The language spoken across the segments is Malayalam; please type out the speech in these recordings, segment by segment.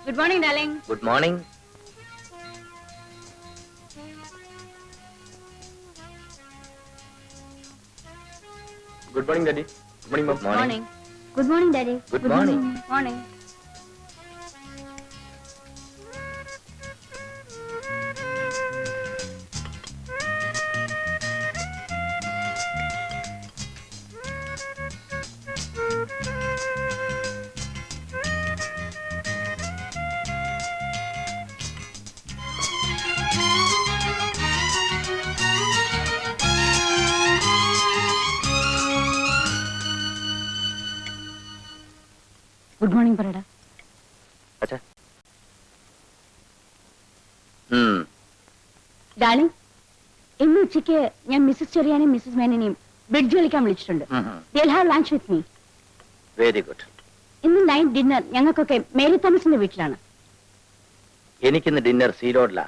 Good morning, darling. Good morning. Good morning, Daddy. Good morning, Mom. Morning. Good morning, Daddy. Good morning. Morning. Good morning, Parada. Acha. Darling, ഇന്ന് ഉച്ചയ്ക്ക് ഞാൻ മിസ്സസ് ചെറിയാനെയും മിസ്സസ് മേനനെയും ബ്രിഡ്ജ് കളിക്കാൻ വിളിച്ചിട്ടുണ്ട്. They'll have lunch with me. Very good. ഇന്ന് നൈറ്റ് ഡിന്നർ ഞങ്ങൾക്കൊക്കെ മേരി തോമസിന്റെ വീട്ടിലാണ്. എനിക്കിന്ന് ഡിന്നർ സീലോഡില.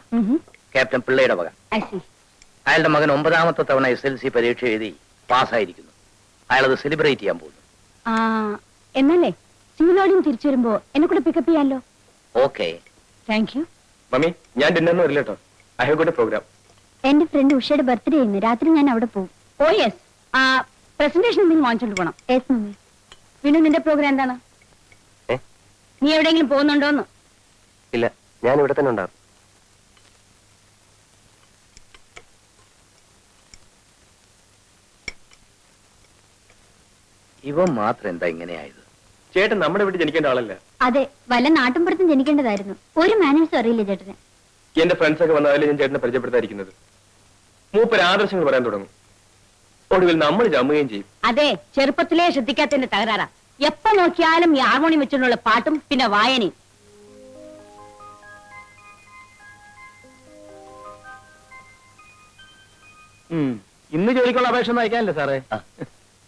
ക്യാപ്റ്റൻ പിള്ളയുടെ വക. I see. അയാളുടെ മകൻ 9ാമത്തെ തവണ SLC പരീക്ഷ എഴുതി പാസ്സായിരിക്കുന്നു. അയാളത് സെലിബ്രേറ്റ് ചെയ്യാൻ പോകുന്നു. എന്നല്ലേ സീലോഡിയും തിരിച്ചു വരുമ്പോ എന്നെ കൂടെ പിക്കപ്പ് ചെയ്യാമല്ലോ. ഓക്കെ. Thank you. മമ്മി, ഞാൻ ഡിന്നറിന് വരില്ല കേട്ടോ. I have got a program. എന്റെ ഫ്രണ്ട് ഉഷയുടെ ബർത്ത്ഡേ ഇന്ന് രാത്രി ഞാൻ അവിടെ പോകും. ഓ യെസ്. പ്രസന്റേഷൻ എന്തെങ്കിലും വാങ്ങിച്ചോണ്ട് പോണം. Yes mummy. പിന്നെ നിന്റെ പ്രോഗ്രാം എന്താണ്? നീ എവിടെയെങ്കിലും പോകുന്നുണ്ടോന്ന്? ഇല്ല, ഞാൻ ഇവിടെ തന്നെ ഉണ്ടാകും. ഇവ മാത്രം എന്താ ഇങ്ങനെയായത്? ചേട്ടൻ നമ്മുടെ വീട്ടിൽ ജനിക്കേണ്ട ആളല്ല. അതെ, വല്ല നാട്ടിൻപുറത്തും ജനിക്കേണ്ടതായിരുന്നു. ഒരു മാനേഴ്സും അറിയില്ല ചേട്ടന്. എന്റെ ഫ്രണ്ട്സ് ഒക്കെ വന്നാലും ഞാൻ ചേട്ടനെ പരിചയപ്പെടുത്താതിരിക്കുന്നത്. മൂപ്പര് ആദർശങ്ങൾ പറയാൻ തുടങ്ങും. ഒടുവിൽ നമ്മൾ ജമ്മുകയും ചെയ്യും. അതെ, ചെറുപ്പത്തിലേ ശ്രദ്ധിക്കാത്തതിന്റെ തകരാറാ. എപ്പോ നോക്കിയാലും ഈ ഹാർമോണിയം വെച്ചുള്ള പാട്ടും പിന്നെ വായനയും. ഇന്ന് ജോലിക്കുള്ള അപേക്ഷ ഒന്നും അയക്കാനല്ലേ സാറേ?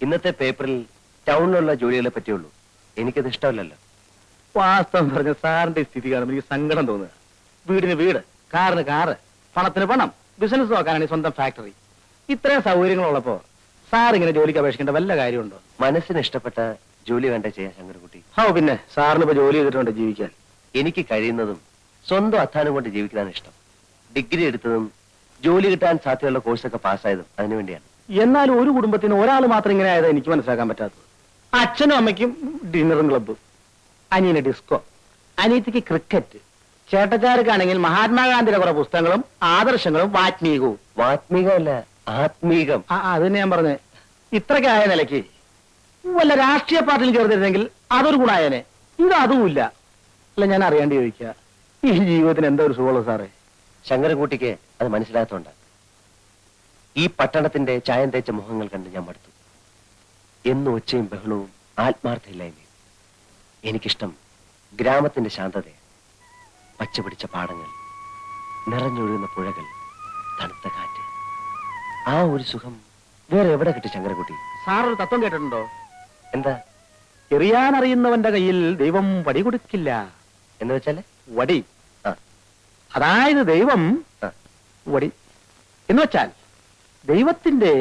ഇന്നത്തെ പേപ്പറിൽ ടൗണിലുള്ള ജോലികളെ പറ്റിയുള്ളൂ. എനിക്കത് ഇഷ്ടമല്ലല്ലോ. വാസ്തവം പറഞ്ഞ സാറിന്റെ സ്ഥിതി കാണുമ്പോൾ എനിക്ക് സങ്കടം തോന്നുക. വീടിന് വീട്, കാറിന് കാറ്, പണത്തിന് പണം, ബിസിനസ് നോക്കാനാണ് സ്വന്തം ഫാക്ടറി. ഇത്രയും സൗകര്യങ്ങളുള്ളപ്പോ സാർ ഇങ്ങനെ ജോലിക്ക് അപേക്ഷിക്കേണ്ട വല്ല കാര്യമുണ്ടോ? മനസ്സിന് ഇഷ്ടപ്പെട്ട ജോലി വേണ്ട ചെയ്യാൻ ശങ്കരൻകുട്ടി. പിന്നെ സാറിന് ഇപ്പൊ ജോലി ചെയ്തിട്ടുണ്ട് ജീവിക്കാൻ. എനിക്ക് കഴിയുന്നതും സ്വന്തം അധ്വാനം കൊണ്ട് ജീവിക്കാനാണ് ഇഷ്ടം. ഡിഗ്രി എടുത്തതും ജോലി കിട്ടാൻ സാധ്യതയുള്ള കോഴ്സൊക്കെ പാസ്സായതും അതിനുവേണ്ടിയാണ്. എന്നാലും ഒരു കുടുംബത്തിന് ഒരാൾ മാത്രം ഇങ്ങനെ ആയത് എനിക്ക് മനസ്സിലാക്കാൻ പറ്റാത്തത്. അച്ഛനും അമ്മയ്ക്കും ഡിന്നറും ക്ലബ്ബ്, അനിയന് ഡിസ്കോ, അനിയത്തിക്ക് ക്രിക്കറ്റ്, ചേട്ടച്ചാർക്കാണെങ്കിൽ മഹാത്മാഗാന്ധിയുടെ കുറെ പുസ്തകങ്ങളും ആദർശങ്ങളും വാത്മീകവും. വാത്മീകമല്ല, ആത്മീകം. അത് തന്നെ ഞാൻ പറഞ്ഞേ. ഇത്രയ്ക്കായ നിലയ്ക്ക് വല്ല രാഷ്ട്രീയ പാർട്ടിയിൽ ചേർന്നിരുന്നെങ്കിൽ അതൊരു ഗുണായനെ. ഇത് അതുമില്ല. അല്ല, ഞാൻ അറിയാണ്ട് ചോദിക്കുക, ഈ ജീവിതത്തിന് എന്താ ഒരു സുഖമുള്ളൂ സാറേ? ശങ്കരൻകുട്ടിക്ക് അത് മനസ്സിലാത്തോണ്ട്. ഈ പട്ടണത്തിന്റെ ചായം തേച്ച മുഖങ്ങൾ കണ്ട് ഞാൻ മടുത്തു. എന്നും ഒച്ചയും ബഹളവും ആത്മാർത്ഥയില്ലായ്മയും. എനിക്കിഷ്ടം ഗ്രാമത്തിന്റെ ശാന്തതയെ. പച്ചപിടിച്ച പാടങ്ങൾ, നിറഞ്ഞൊഴുകുന്ന പുഴകൾ, തണുത്ത കാറ്റ്. ആ ഒരു സുഖം വേറെ എവിടെ കിട്ടി ശങ്കരൻകുട്ടി? സാർ ഒരു തത്വം കേട്ടിട്ടുണ്ടോ? എന്താ? എറിയാനറിയുന്നവന്റെ കയ്യിൽ ദൈവം വടി കൊടുക്കില്ല എന്ന് വെച്ചാല്? വടി. അതായത് ദൈവം വടി എന്ന് വെച്ചാൽ ദൈവത്തിന്റെ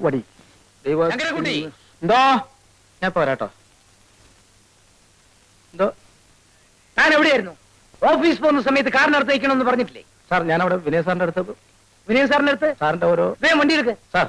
വടി. എന്തോ ഞാൻ പോരാട്ടോ. എന്തോ ഞാൻ എവിടെയായിരുന്നു? ഓഫീസ് പോകുന്ന സമയത്ത് കാറിനടുത്ത് വയ്ക്കണമെന്ന് പറഞ്ഞിട്ടില്ലേ? സാർ, ഞാനവിടെ വിനയ സാറിന്റെ അടുത്ത്. വിനയ സാറിന്റെ അടുത്ത്? സാറിന്റെ ഓരോ വണ്ടി എടുക്ക് സാർ.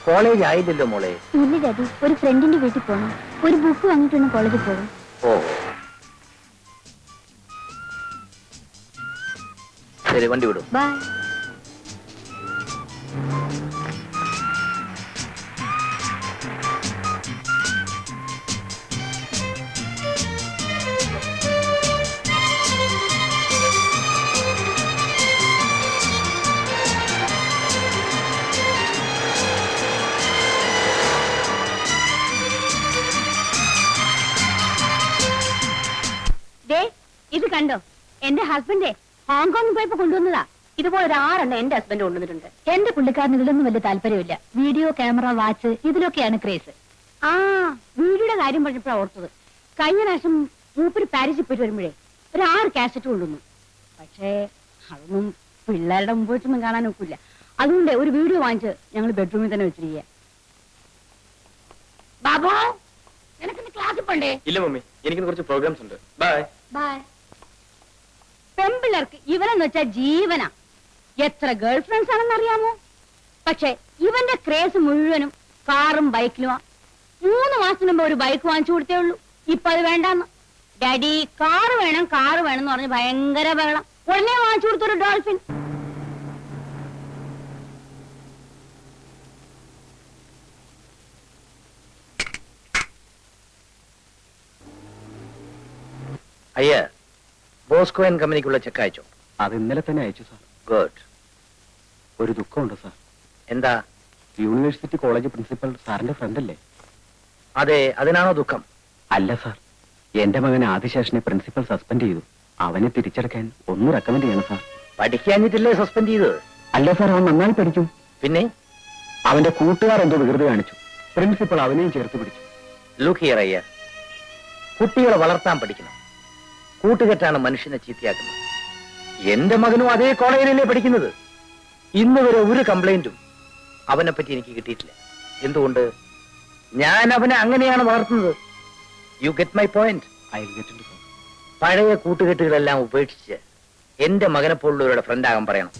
കോളേജ് ആയില്ലല്ലോ മോളെ. ഇല്ല ഡാഡി, ഒരു ഫ്രണ്ടിന്റെ വീട്ടിൽ പോകണം. ഒരു ബുക്ക് വാങ്ങിയിട്ടാണ് കോളേജിൽ പോകും. ഓ ശരി, വണ്ടി വിടും. ബൈ. കണ്ടോ, എന്റെ ഹസ്ബൻഡ് ഹോങ്കോങ്ങിൽ പോയപ്പോ കൊണ്ടുവന്നതാ. ഇതുപോലെ ഒരു 6 എന്റെ ഹസ്ബൻഡ് കൊണ്ടുവന്നിട്ടുണ്ട്. എന്റെ പുള്ളിക്കാരന് ഇതിലൊന്നും വലിയ താല്പര്യമില്ല. വീഡിയോ, ക്യാമറ, വാച്ച് ഇതിലൊക്കെയാണ് ക്രേസ്. ആ വീഡിയോയുടെ കാര്യം പറഞ്ഞപ്പോഴാണ് ഓർത്തത്. കഴിഞ്ഞ പ്രാവശ്യം മൂപ്പര് പാരീസിൽ പോയിട്ട് വരുമ്പോഴേ ഒരു 6 കാസറ്റ് കൊണ്ടുവന്നു. പക്ഷേ അതൊന്നും പിള്ളേരുടെ മുമ്പ് വെച്ചൊന്നും കാണാൻ ഒക്കില്ല. അതുകൊണ്ട് ഒരു വീഡിയോ വാങ്ങിച്ച് ഞങ്ങൾ ബെഡ്റൂമിൽ തന്നെ വെച്ചിരിക്കുക. ബാബു, നിനക്കിന്ന് ക്ലാസ്സിൽ പോണ്ടേ? ഇല്ല മമ്മി, എനിക്ക് കുറച്ച് പ്രോഗ്രാംസ് ഉണ്ട്. ബൈ. ബൈ. പെമ്പിള്ളേർക്ക് ഇവനെന്ന് വെച്ചാൽ ജീവനാ. എത്ര ഗേൾ ഫ്രണ്ട്സ് ആണെന്ന് അറിയാമോ? പക്ഷെ ഇവന്റെ ക്രേസ് മുഴുവനും കാറും ബൈക്കിലുമാ. 3 മാസത്തിന് മുമ്പ് ഒരു ബൈക്ക് വാങ്ങിച്ചു കൊടുത്തേ ഉള്ളൂ. ഇപ്പൊ അത് വേണ്ടാന്ന്. ഡാഡി കാറ് വേണം എന്ന് പറഞ്ഞ് ഭയങ്കര ബഹളം. ഉടനെ വാങ്ങിച്ചു കൊടുത്തൊരു ഡോൾഫിൻ. അയ്യ, ബോസ്കോ ആൻഡ് കമ്പനിക്കുള്ള ചെക്ക് അയച്ചോ? അത് ഇന്നലെ തന്നെ അയച്ചു സാർ. ഗുഡ്. ഒരു ദുഃഖമുണ്ട് സാർ. എന്താ? യൂണിവേഴ്സിറ്റി കോളേജ് പ്രിൻസിപ്പൽ സാറിന്റെ ഫ്രണ്ട് അല്ലേ? അതെ, അതിനാണോ ദുഃഖം? അല്ല സാർ, എന്റെ മകൻ ആദിശേഷനെ പ്രിൻസിപ്പൽ സസ്പെൻഡ് ചെയ്തു. അവനെ തിരിച്ചടക്കാൻ ഒന്ന് റെക്കമെൻഡ് ചെയ്യണം സാർ. പഠിക്കാഞ്ഞിട്ടില്ലേ സസ്പെൻഡ് ചെയ്തത്? അല്ല സാർ, അവൻ നന്നായി പഠിക്കും. പിന്നെ അവന്റെ കൂട്ടുകാർ എന്തോ വികൃതി കാണിച്ചു. പ്രിൻസിപ്പൽ അവനെയും ചേർത്ത് പിടിച്ചു. ലുക്ക് ഹിയർ അയ്യ, കുട്ടികളെ വളർത്താൻ പഠിക്കണം. കൂട്ടുകെട്ടാണ് മനുഷ്യനെ ചീത്തയാക്കുന്നത്. എന്റെ മകനും അതേ കോളേജിലല്ലേ പഠിക്കുന്നത്. ഇന്ന് വരെ ഒരു കംപ്ലൈന്റും അവനെ പറ്റി എനിക്ക് കിട്ടിയിട്ടില്ല. എന്തുകൊണ്ട്? ഞാൻ അവനെ അങ്ങനെയാണ് വളർത്തുന്നത്. You get my point? പഴയ കൂട്ടുകെട്ടുകളെല്ലാം ഉപേക്ഷിച്ച് എന്റെ മകനെ പോലുള്ളവരുടെ ഫ്രണ്ട് ആകാൻ പറയണം.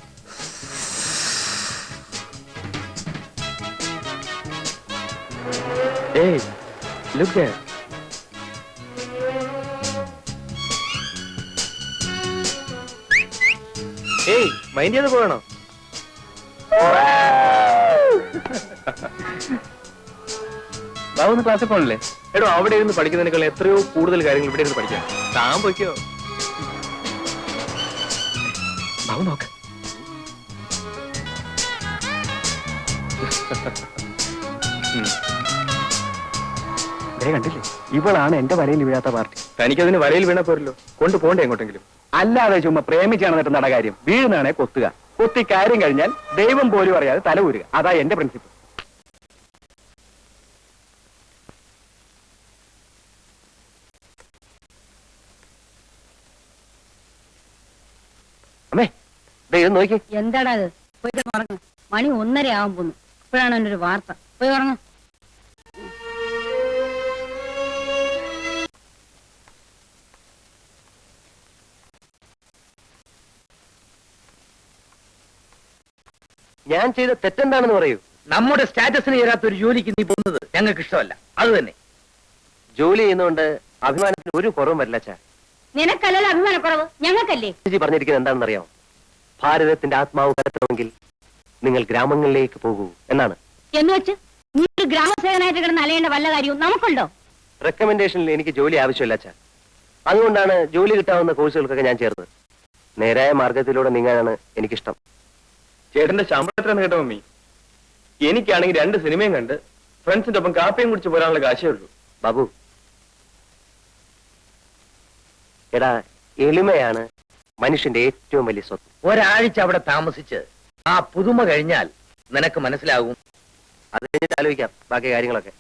Hey, look there. ഏയ്, മൈൻഡ് ചെയ്ത് പോകണോ? ബാബു ഒന്ന് ക്ലാസ്സിൽ പോകണല്ലേ? എടോ, അവിടെ ഇരുന്ന് പഠിക്കുന്നതിനേക്കാൾ എത്രയോ കൂടുതൽ കാര്യങ്ങൾ ഇവിടെ ഇരുന്ന് പഠിക്കാം. താൻ പോയിക്കോ. ബാബു നോക്ക്. കണ്ടില്ലേ, ഇവളാണ് എന്റെ വരയിൽ വീഴാത്ത പാർട്ടി. തനിക്കതിന് വരയിൽ വീണ പോരല്ലോ, കൊണ്ടുപോകണ്ടേ എങ്ങോട്ടെങ്കിലും. അല്ലാതെ ചുമ്മാ പ്രേമിച്ചാണ് നടന്ന കാര്യം. വീഴുന്നാണെ കൊത്തുക. കൊത്തി കാര്യം കഴിഞ്ഞാൽ ദൈവം പോലും അറിയാതെ തല ഊരുക. അതാ എന്റെ പ്രിൻസിപ്പിൾ. അമ്മേ, ഇത് നോക്കി. എന്താടാ അത്? പോയിട്ട് ഉറങ്ങ. മണി 1:30 ആവാൻ പോന്നു. ഇപ്പോഴാണ് എൻ്റെ ഒരു വാർത്ത. പോയി ഉറങ്ങ. ഞാൻ ചെയ്ത തെറ്റെന്താണെന്ന് പറയൂ. നമ്മുടെ സ്റ്റാറ്റസിന് ചേരാത്ത ഒരു ജോലിക്ക് നീ പോകുന്നത് ഞങ്ങൾക്ക് ഇഷ്ടമല്ല. അത് തന്നെ. ജോലി ചെയ്യുന്നതുകൊണ്ട് അഭിമാനത്തിന് ഒരു കുറവും വരില്ല അച്ഛാ. നിനക്കല്ലല്ലോ അഭിമാനക്കുറവ്, ഞങ്ങൾക്കല്ലേ. പറഞ്ഞിരിക്കുന്നത് എന്താണെന്ന് അറിയാമോ? ഭാരതത്തിന്റെ ആത്മാവ് കലർത്തണമെങ്കിൽ നിങ്ങൾ ഗ്രാമങ്ങളിലേക്ക് പോകൂ എന്നാണ്. എന്ന് വെച്ച് നീ ഒരു ഗ്രാമസേവനായിട്ട് കിടന്ന് അലയേണ്ട വല്ല കാര്യവും നമുക്കുണ്ടോ? റെക്കമെൻഡേഷനിൽ എനിക്ക് ജോലി ആവശ്യമില്ല അച്ഛാ. അതുകൊണ്ടാണ് ജോലി കിട്ടാവുന്ന കോഴ്സുകൾക്കൊക്കെ ഞാൻ ചേർന്നത്. നേരായ മാർഗത്തിലൂടെ നീങ്ങാനാണ് എനിക്കിഷ്ടം. ചേട്ടന്റെ ശമ്പളം എത്രയാണ് കേട്ടോ മമ്മി? എനിക്കാണെങ്കിൽ 2 സിനിമയും കണ്ട് ഫ്രണ്ട്സിന്റെ ഒപ്പം കാപ്പിയും കുടിച്ച് പോരാനുള്ള കാശേ ഉള്ളൂ. ബാബു, എടാ, എളിമയാണ് മനുഷ്യന്റെ ഏറ്റവും വലിയ സ്വത്ത്. ഒരാഴ്ച അവിടെ താമസിച്ച് ആ പുതുമ കഴിഞ്ഞാൽ നിനക്ക് മനസ്സിലാകും. അത് കഴിഞ്ഞിട്ട് ആലോചിക്കാം ബാക്കി കാര്യങ്ങളൊക്കെ.